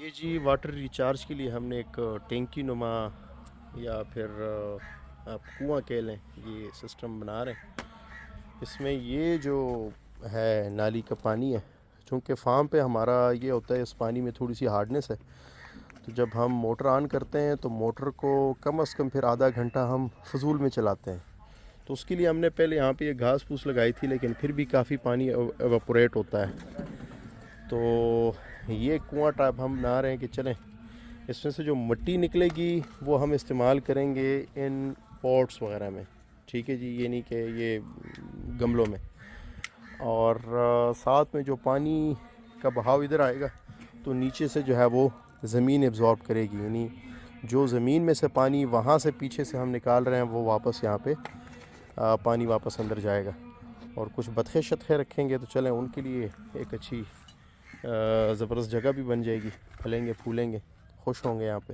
ये जी water recharge के लिए हमने एक टैंकी नुमा या फिर आप कुआं कह लें, ये सिस्टम बना रहे हैं। इसमें ये जो है नाली का पानी है, चूँकि फार्म पे हमारा ये होता है, इस पानी में थोड़ी सी हार्डनेस है। तो जब हम मोटर ऑन करते हैं तो मोटर को कम से कम फिर आधा घंटा हम फजूल में चलाते हैं। तो उसके लिए हमने पहले यहाँ पे ये घास फूस लगाई थी, लेकिन फिर भी काफ़ी पानी एवापोरेट होता है। तो ये कुआं टाइप हम बना रहे हैं कि चलें, इसमें से जो मिट्टी निकलेगी वो हम इस्तेमाल करेंगे इन पॉट्स वगैरह में। ठीक है जी, ये नहीं कि ये गमलों में। और साथ में जो पानी का बहाव इधर आएगा तो नीचे से जो है वो ज़मीन एब्ज़ॉर्ब करेगी, यानी जो ज़मीन में से पानी वहाँ से पीछे से हम निकाल रहे हैं वो वापस यहाँ पे पानी वापस अंदर जाएगा। और कुछ बतखे शतखे रखेंगे तो चलें, उनके लिए एक अच्छी ज़बरदस्त जगह भी बन जाएगी, फलेंगे फूलेंगे, खुश होंगे यहाँ पे।